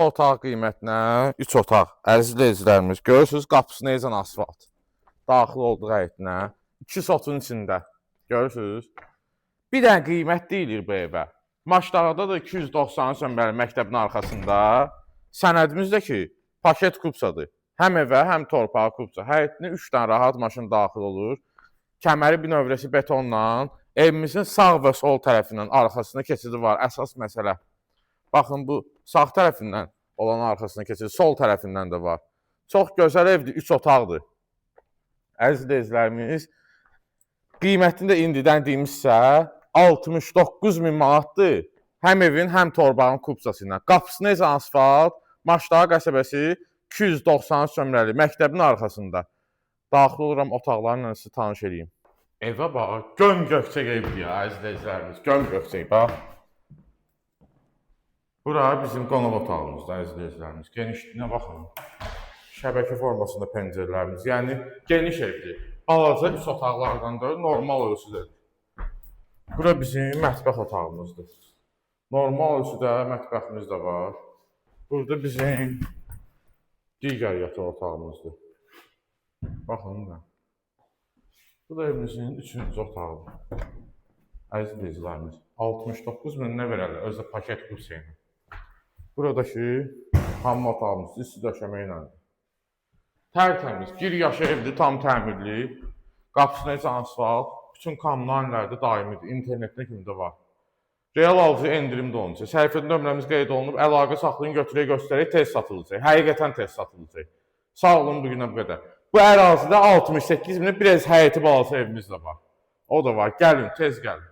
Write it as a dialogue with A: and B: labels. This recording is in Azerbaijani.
A: Otaq qiymətinə 3 otaq. Əziz izləyicilərimiz, görürsünüz qapısı necə asfalt. Daxil olduğu həyətinə 2 sotun içində. Görürsünüz? Bir dənə qiymət deyilir bu evə. Maçdağda da 290 sömbəli məktəbin arxasında. Sənədimiz də ki, paket kupsadır. Həm evə, həm torpağa kupsa. Həyətinə 3 dənə rahat maşın daxil olur. Kəməri bir növrəsi betonla, evimizin sağ və sol tərəfindən arxasında keçidi var. Əsas məsələ. Baxın, bu sağ tərəfindən olan arxasına keçir, sol tərəfindən də var. Çox gözəl evdir, 3 otaqdır. Əziz izləyicilərimiz, qiymətini də indidən deyimizsə, 69.000 manatdır. Həm evin, həm torpağın kupsası ilə. Qapısı necə asfalt, Maçdağı qəsəbəsi 290 sömrəli məktəbin arxasında. Daxil oluram, otaqlarla sizi tanış edeyim. Evə bax, göm-gökçək evdir ya, əziz izləyicilərimiz, göm-gökçək, bax. Bura bizim qonaq otağımızdır, əziz izləyicilərimiz. Genişliyinə baxın. Şəbəkə formasında pəncərələrimiz, yəni geniş evdir. Balaca 3 otaqlardan da normal ölçüdür. Bura bizim mətbəx otağımızdır. Normal ölçüdə mətbəximiz də var. Burada bizim digər yataq otağımızdır. Baxın da. Bu da evimizin 3-cü otağıdır. Əziz izləyicilərimiz, 69.000 nə verərlər, özü də paket kursu ilə. Buradakı hamam otağımız isti döşəmə iləndir. Tərtəmiz, giriyaşı evdir, tam təmirli. Qapısı necə asfalt, bütün kommunallər də daimidir, internetdə kimi də var. Real alıcı endirimdə olunacaq. Səhifədə nömrəmiz qeyd olunub, əlaqə saxlayın, götürək göstərək, tez satılacaq. Həqiqətən tez satılacaq. Sağ olun, bugünə bu qədər. Bu ərazidə 68.000, biraz həyəti balası evimiz də var. O da var, gəlin, tez gəlin.